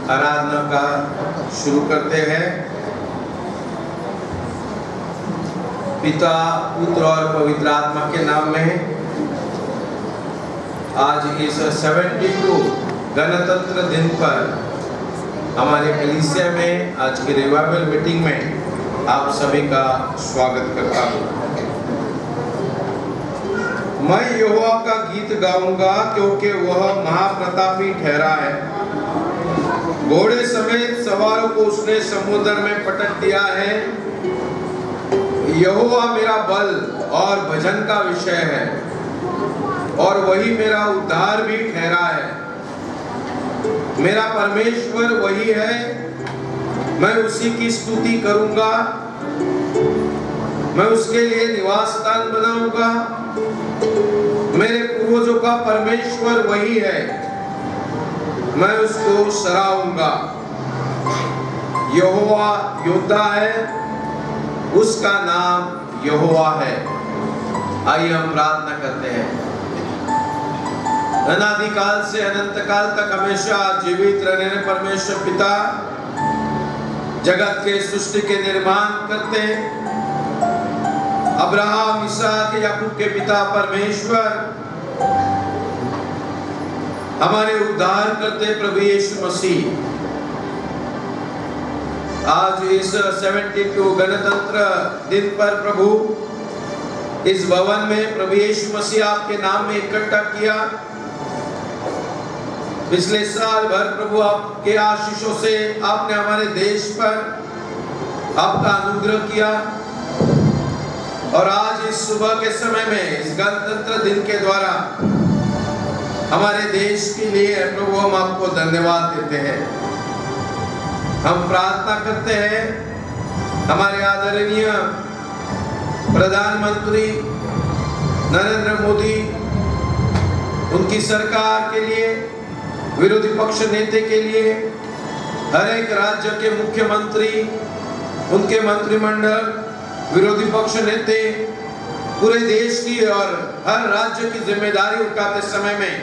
आराधना का शुरू करते हैं। पिता, पुत्र और पवित्र आत्मा के नाम में आज इस 72 गणतंत्र दिन पर हमारे कलीसिया में आज की रिवाइवल मीटिंग में आप सभी का स्वागत करता हूँ। मैं यहोवा का गीत गाऊंगा क्योंकि वह महाप्रतापी ठहरा है। घोड़े समेत सवारों को उसने समुद्र में पटक दिया है। यहोवा मेरा बल और भजन का विषय है और वही मेरा उद्धार भी ठहरा है। मेरा परमेश्वर वही है, मैं उसी की स्तुति करूंगा। मैं उसके लिए निवास स्थान बनाऊंगा। मेरे पूर्वजों का परमेश्वर वही है, मैं उसको सराहूंगा। यहोवा योद्धा है, उसका नाम यहोवा है। आइए हम प्रार्थना करते हैं। अनादिकाल से अनंत काल तक हमेशा जीवित रहने परमेश्वर पिता जगत के सृष्टि के निर्माण करते, अब्राहम, इसहाक, याकूब के पिता परमेश्वर हमारे उद्धार करते प्रभु यीशु मसीह। आज इस 72 गणतंत्र दिन पर प्रभु इस भवन में प्रभु यीशु मसीह आपके नाम में इकट्ठा किया। पिछले साल भर प्रभु आपके आशीषों से आपने हमारे देश पर आपका अनुग्रह किया और आज इस सुबह के समय में इस गणतंत्र दिन के द्वारा हमारे देश के लिए प्रभु हम आपको धन्यवाद देते हैं। हम प्रार्थना करते हैं हमारे आदरणीय प्रधानमंत्री नरेंद्र मोदी, उनकी सरकार के लिए, विरोधी पक्ष नेता के लिए, हर एक राज्य के मुख्यमंत्री, उनके मंत्रिमंडल, विरोधी पक्ष नेता, पूरे देश की और हर राज्य की जिम्मेदारी उठाते समय में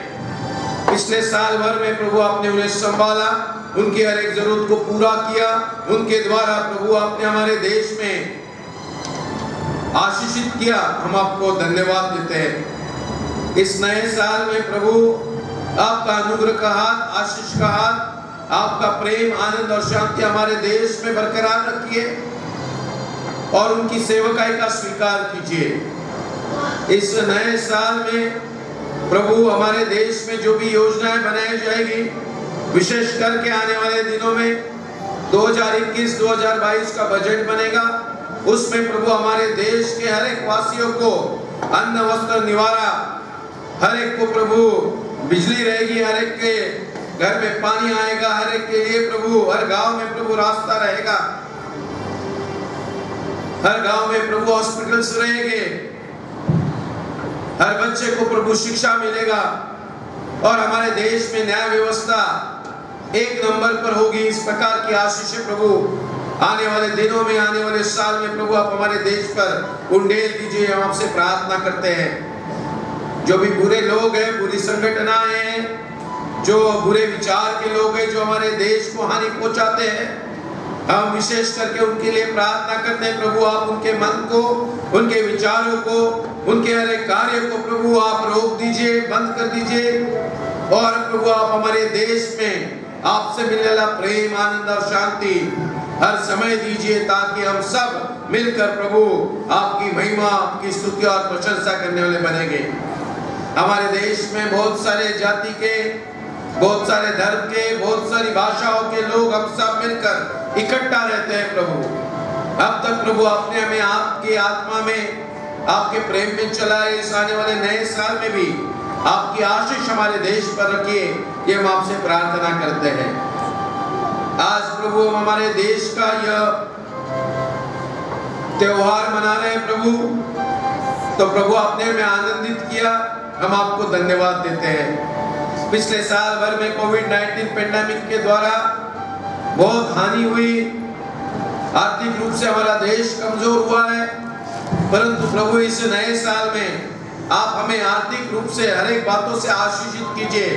पिछले साल भर में प्रभु आपने उन्हें संभाला, उनकी हर एक जरूरत को पूरा किया। उनके द्वारा प्रभु आपने हमारे देश में आशीषित किया। हम आपको धन्यवाद देते हैं। इस नए साल में प्रभु आपका अनुग्रह का हाथ, आशीष का हाथ, आपका प्रेम, आनंद और शांति हमारे देश में बरकरार रखिए और उनकी सेवकाई का स्वीकार कीजिए। इस नए साल में प्रभु हमारे देश में जो भी योजनाएं बनाई जाएगी, विशेष करके आने वाले दिनों में 2021-2022 का बजट बनेगा, उसमें प्रभु हमारे देश के हर एक वासियों को अन्न, वस्त्र, निवारा, हर एक को प्रभु बिजली रहेगी, हर एक के घर में पानी आएगा, हर एक के लिए प्रभु हर गांव में प्रभु रास्ता रहेगा, हर गांव में प्रभु हॉस्पिटल्स रहेंगे, हर बच्चे को प्रभु शिक्षा मिलेगा और हमारे देश में न्याय व्यवस्था एक नंबर पर होगी। इस प्रकार की आशीष प्रभु आने वाले दिनों में, आने वाले साल में प्रभु आप हमारे देश पर उंडेल दीजिए। हम आपसे प्रार्थना करते हैं। जो भी बुरे लोग हैं, बुरी संगठनाएं हैं, जो बुरे विचार के लोग हैं, जो हमारे देश को हानि पहुंचाते हैं, हम विशेष करके उनके लिए प्रार्थना करते हैं। प्रभु आप उनके मन को, उनके विचारों को, उनके हर एक कार्य को प्रभु आप रोक दीजिए, बंद कर दीजिए और प्रभु आप हमारे देश में आपसे मिलने वाला प्रेम, आनंद और शांति हर समय दीजिए, ताकि हम सब मिलकर प्रभु आपकी महिमा, आपकी स्तुति और प्रशंसा करने वाले बनेंगे। हमारे देश में बहुत सारे जाति के, बहुत सारे धर्म के, बहुत सारी भाषाओं के लोग हम सब मिलकर इकट्ठा रहते हैं प्रभु। अब तक प्रभु आपने हमें आपकी आत्मा में, आपके प्रेम में चलाए। इस आने वाले नए साल में भी आपकी आशीष हमारे देश पर रखिए, ये हम आपसे प्रार्थना करते हैं। आज प्रभु हम हमारे देश का यह त्योहार मना रहे हैं प्रभु, तो प्रभु आपने हमें आनंदित किया, हम आपको धन्यवाद देते हैं। पिछले साल भर में कोविड-19 पेंडेमिक के द्वारा बहुत हानि हुई, आर्थिक रूप से हमारा देश कमजोर हुआ है, परंतु प्रभु इस नए साल में आप हमें आर्थिक रूप से हर एक बातों से आशीषित कीजिए,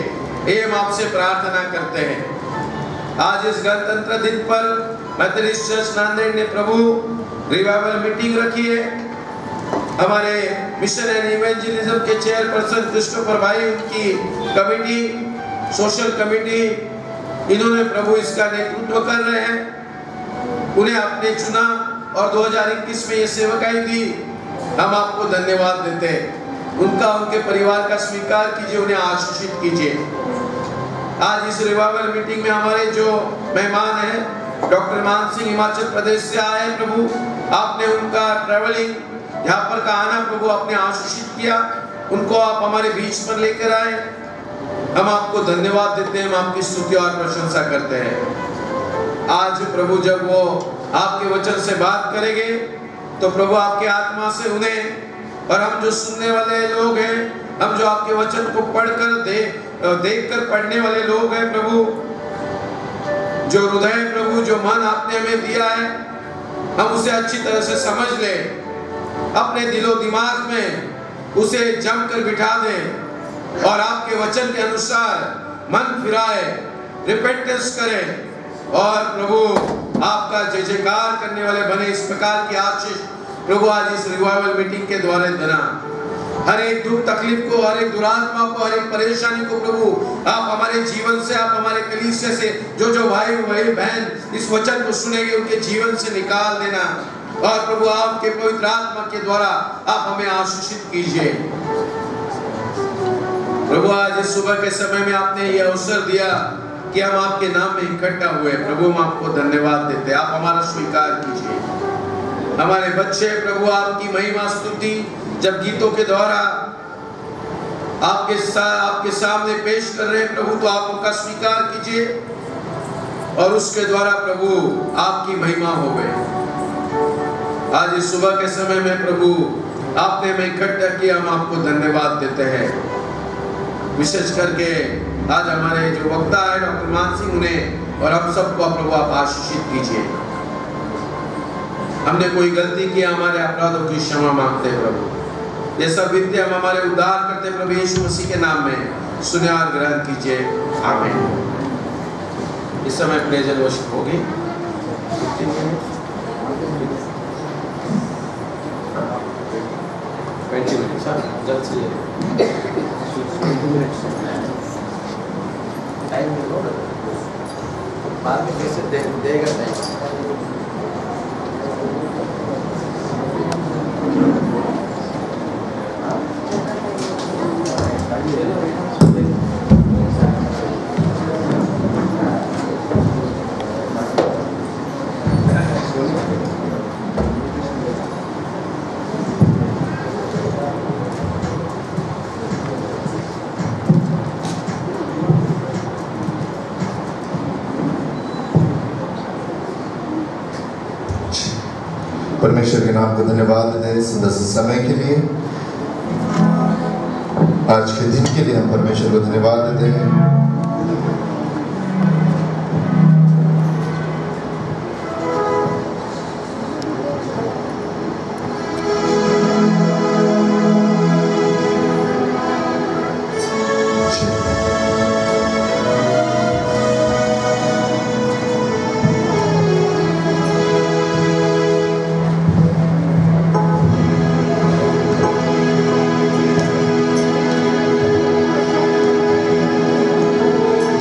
ये हम आपसे प्रार्थना करते हैं। आज इस गणतंत्र दिन पर मेथोडिस्ट चर्च नांदेड़ ने प्रभु रिवाइवल मीटिंग रखी है। हमारे मिशन एंड इवेंजलिज्म के चेयरपर्सन क्रिस्टोफर भाई, उनकी कमेटी, सोशल कमेटी, इन्होंने प्रभु इसका नेतृत्व कर रहे हैं। उन्हें आपने चुना और 2021 में ये सेवकाई दी। हम आपको धन्यवाद देते हैं। उनका, उनके परिवार का स्वीकार कीजिए, उन्हें आशीषित कीजिए। आज इस रिवाइवल मीटिंग में हमारे जो मेहमान हैं, डॉक्टर मान सिंह हिमाचल प्रदेश से आए प्रभु, आपने उनका ट्रैवलिंग यहाँ पर का आना प्रभु आपने आशीषित किया, उनको आप हमारे बीच पर लेकर आए। हम आपको धन्यवाद देते हैं, हम आपकी स्तुति और प्रशंसा करते हैं। आज प्रभु जब वो आपके वचन से बात करेंगे तो प्रभु आपके आत्मा से उन्हें, और हम जो सुनने वाले लोग हैं, हम जो आपके वचन को पढ़कर देखकर पढ़ने वाले लोग हैं प्रभु, जो हृदय प्रभु, जो मन आपने हमें दिया है, हम उसे अच्छी तरह से समझ ले, अपने दिलो दिमाग में उसे जमकर बिठा दे और आपके वचन के अनुसार मन फिराए, रिपेंटेंस करें और प्रभु आपका जय जयकार करने वाले बने। इस प्रकार की आशीष प्रभु आज इस रिवाइवल मीटिंग के द्वारा देना। हर एक दुख तकलीफ को, हर एक दुरात्मा को, हर एक परेशानी को प्रभु आप हमारे जीवन से, आप हमारे कलीसिया से, जो भाई बहन इस वचन को सुनेंगे उनके जीवन से निकाल देना। और प्रभु आपके पवित्र आत्मा के द्वारा आप हमें आशीषित कीजिए। प्रभु आज इस सुबह के समय में आपने ये अवसर दिया कि हम आपके नाम में इकट्ठा हुए। प्रभु हम आपको धन्यवाद देते हैं, आप हमारा स्वीकार कीजिए। हमारे बच्चे प्रभु आपकी महिमा स्तुति जब गीतों के द्वारा आपके सामने पेश कर रहे हैं प्रभु, तो आप उनका स्वीकार कीजिए और उसके द्वारा प्रभु आपकी महिमा हो गए। आज इस सुबह के समय में प्रभु आपने हमें इकट्ठा किया, हम आपको धन्यवाद देते हैं। विशेष करके आज हमारे जो वक्ता है डॉक्टर मान सिंह, उन्हें और हम सबको प्रभु आप आशीषित कीजिए। हमने कोई गलती किया, हमारे अपराधों की क्षमा मांगते हैं प्रभु। ये सब विनती हम हमारे उद्धार करते प्रभु यीशु मसीह के नाम में सुने और ग्रहण कीजिए, आमीन। इस समय प्रेज एंड वर्शिप होगी। जल्द से टाइम बाद में कैसे देगा टाइम। परमेश्वर के नाम को धन्यवाद देते हैं सुंदर से समय के लिए, आज के दिन के लिए हम परमेश्वर को धन्यवाद देते हैं।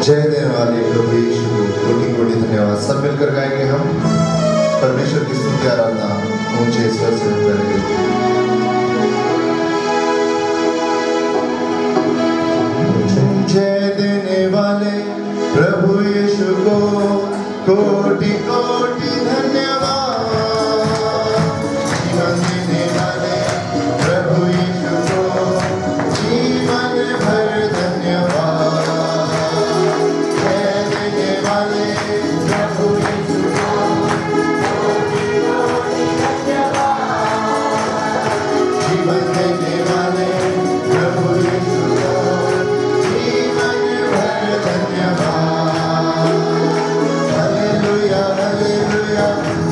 जय देने वाले प्रभु यीशु को कोटि कोटि धन्यवाद। सब मिलकर गाएंगे हम परमेश्वर की स्तुति आराधना ऊंचे स्वर से करेंगे। जय देने वाले प्रभु यीशु को कोटि कोटि धन्यवाद। जीवन देने वाले प्रभु यीशु को जीवन भर धन्यवाद। Hallelujah, hallelujah.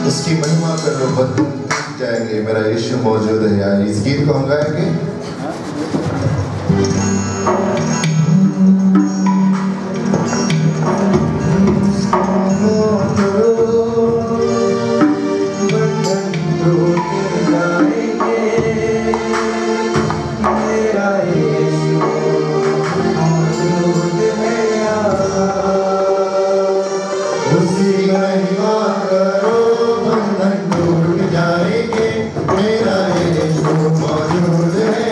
उसकी महिमा करो, बंधन टूट जाएंगे, मेरा यीशु मौजूद है। यार इस गीत को हम गाएंगे। उसकी महिमा करो, बंधन टूट जाएंगे, मेरा यीशु मौजूद है।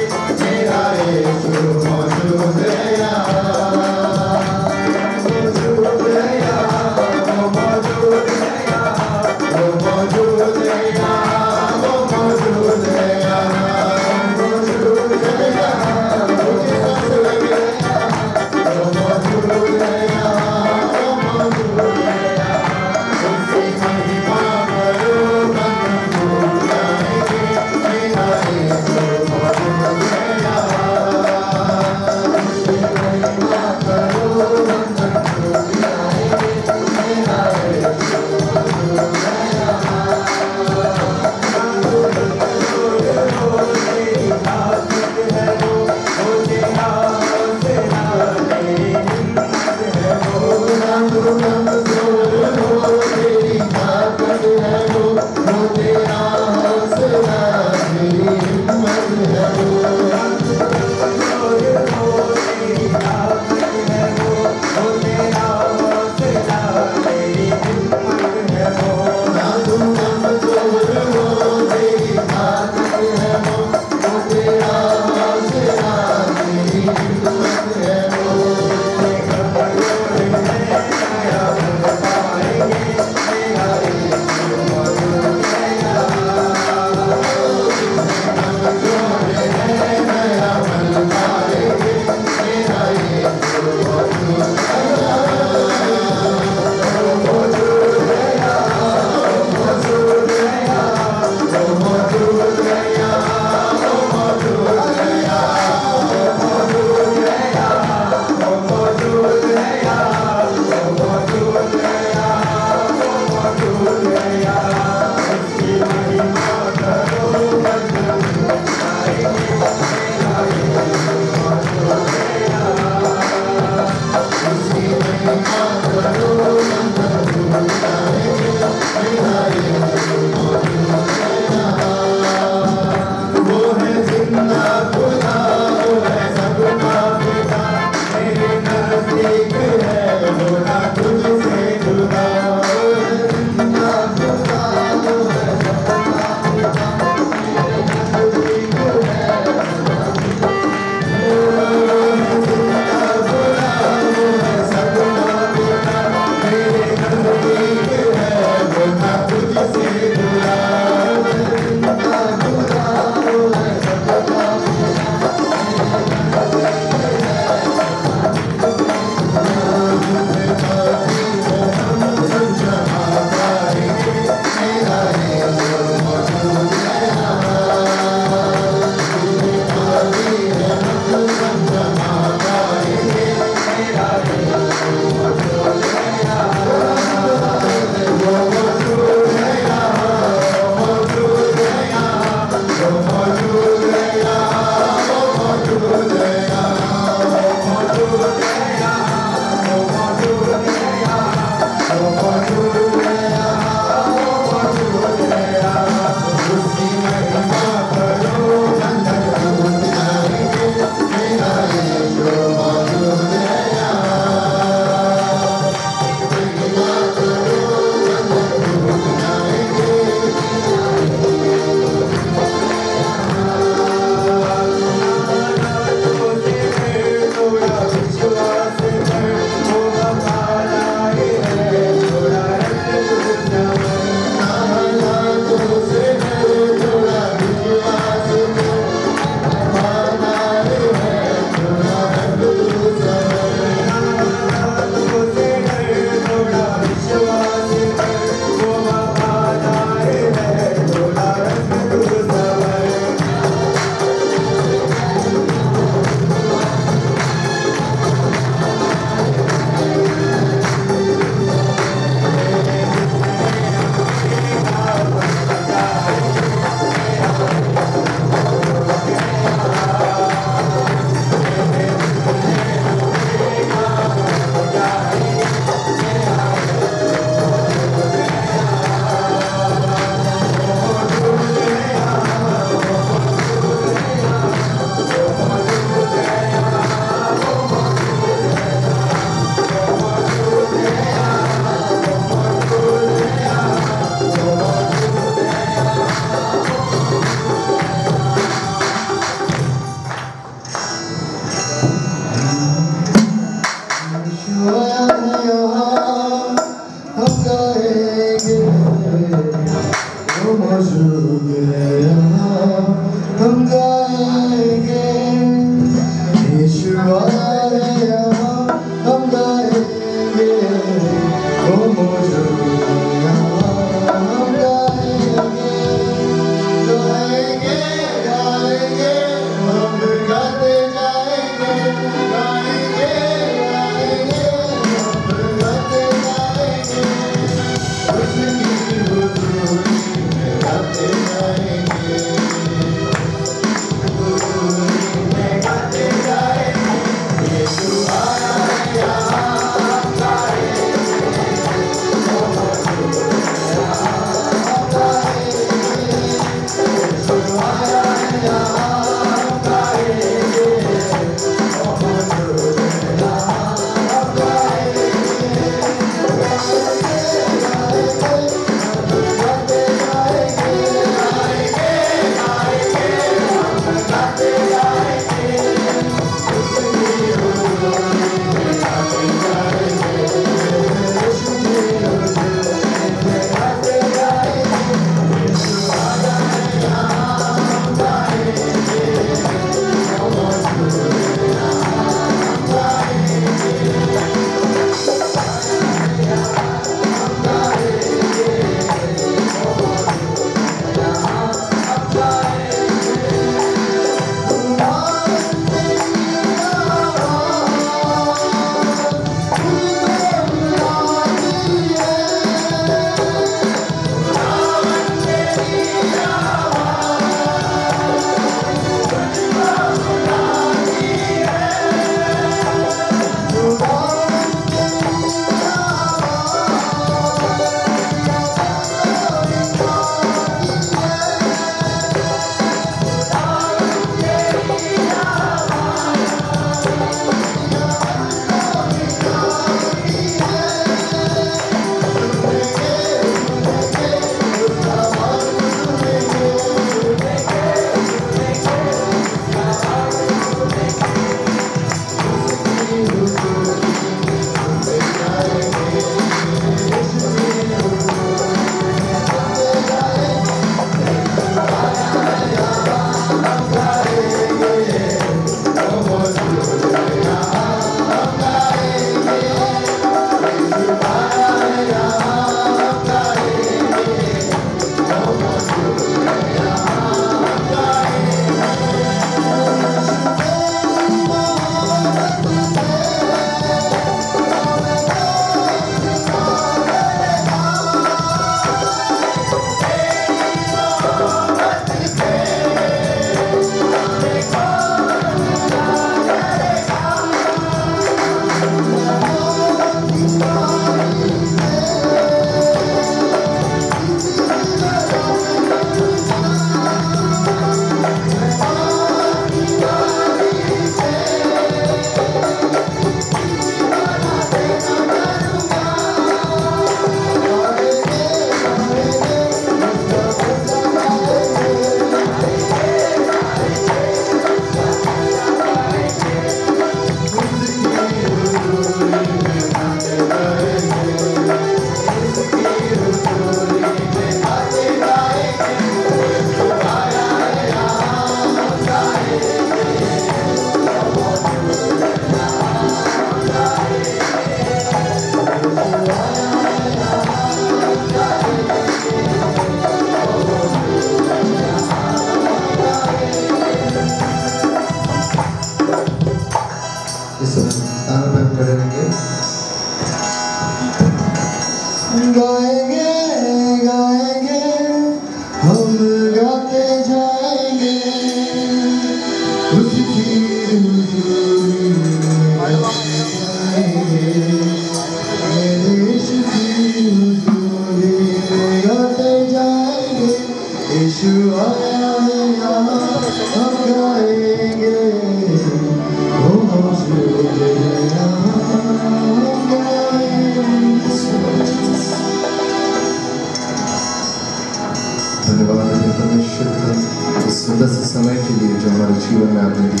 समय के लिए जो हमारे जीवन में आपने दी,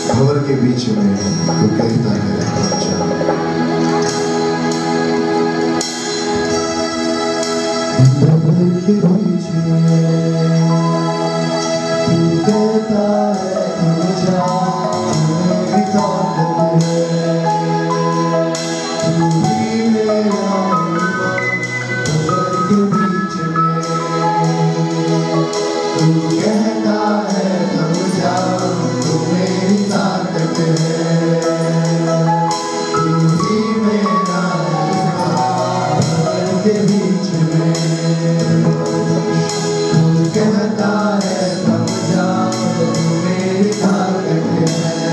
भंवर के बीच में तू कहता है अच्छा। भंवर के बीच में तू कहता है अच्छा, मेरी ताकत है, तू ही मेरा भंवर के बीच में तू कहता है थम जा, तू मेरी ताकत है, तू ही मेरा भंवर के बीच में तू कहता है थम जा, तू मेरी ताकत है,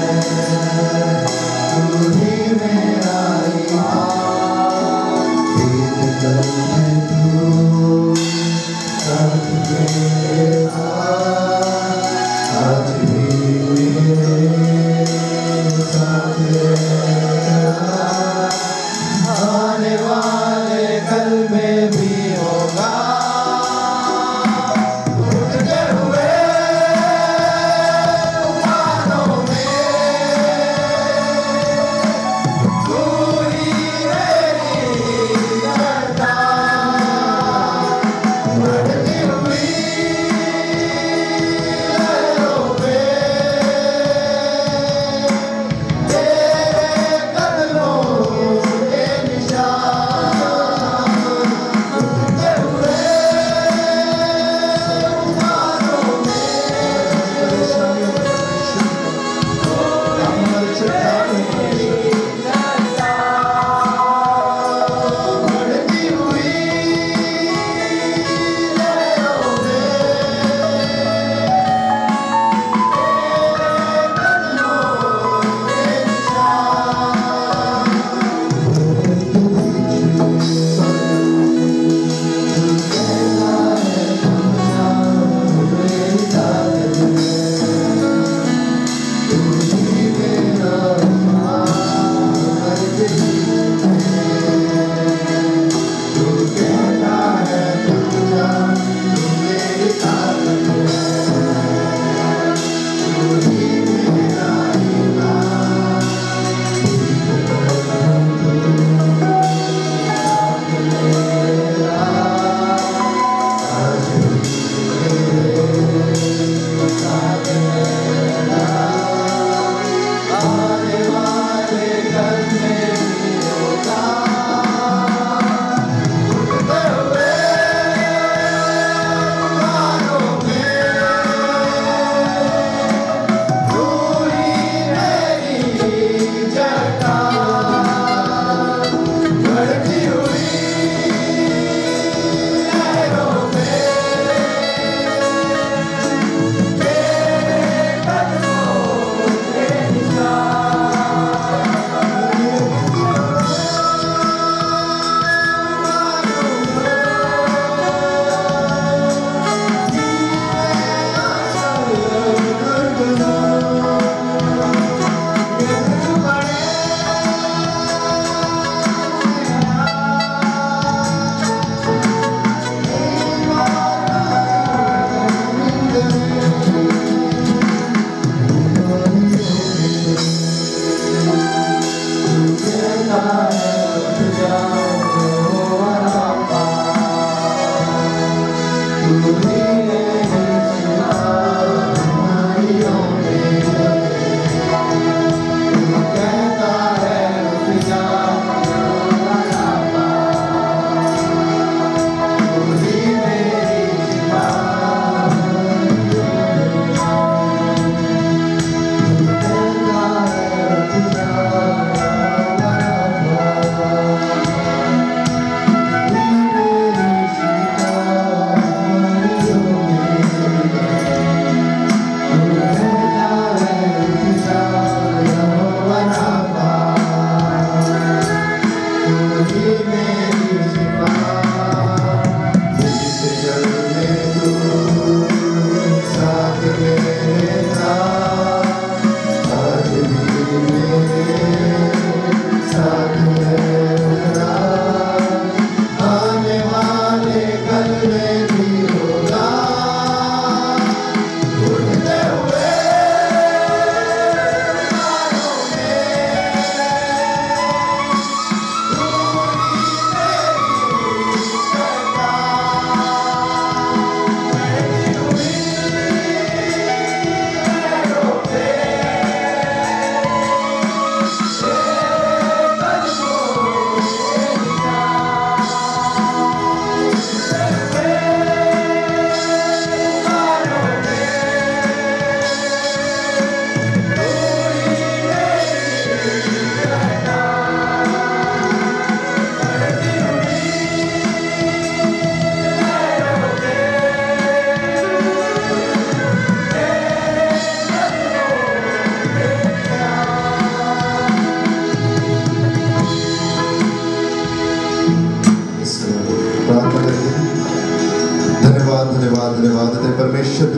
तू ही मेरा आज भी मेरे साथ आने वाले कल में भी होगा, उठते हुए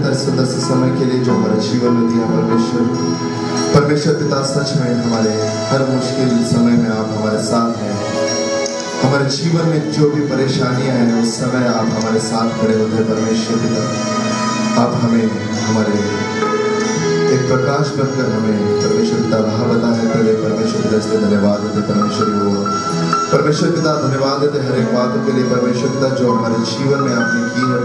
पिता सुंदर से समय के लिए जो हमारे जीवन में दिया परमेश्वर पिता, सच में हमारे हर मुश्किल समय में आप हमारे साथ हैं। हमारे जीवन में जो भी परेशानियां हैं उस समय आप हमारे साथ खड़े होते हैं परमेश्वर पिता। आप हमें हमारे एक प्रकाश बनकर हमें परमेश्वर पिता राह बताए पहले परमेश्वर पिता, इसलिए धन्यवाद देते परमेश्वर पिता। धन्यवाद देते हर एक बातों के लिए परमेश्वर पिता जो हमारे जीवन में आपने की है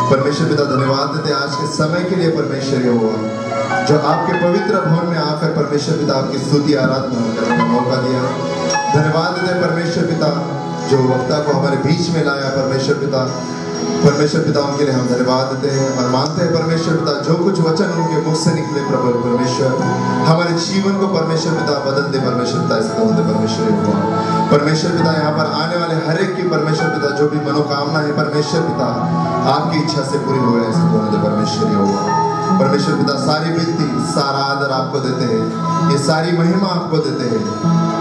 परमेश्वर पिता। धन्यवाद देते आज के समय के लिए परमेश्वर हुआ जो आपके पवित्र भवन में आकर परमेश्वर पिता आपकी स्तुति आराधना करने का मौका दिया। धन्यवाद देते परमेश्वर पिता जो वक्ता को हमारे बीच में लाया परमेश्वर पिता उनके लिए हम धन्यवाद देते हैं और मानते हैं परमेश्वर पिता जो कुछ वचन उनके मुख से निकले प्रभु परमेश्वर हमारे जीवन को परमेश्वर पिता बदल दे परमेश्वर पिता। ऐसा होते परमेश्वर पिता यहाँ पर आने वाले हर एक की परमेश्वर पिता जो भी मनोकामना है परमेश्वर पिता आपकी इच्छा से पूरी हो ऐसा होने दे परमेश्वर होगा। परमेश्वर पिता सारी विनती सारा आदर आपको देते हैं, ये सारी महिमा आपको देते हैं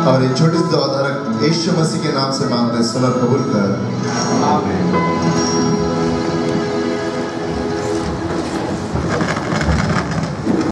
और ये छोटी सी उदाहरण यीशु मसीह के नाम से मांगते हैं, सुनर कबूल कर, आमीन।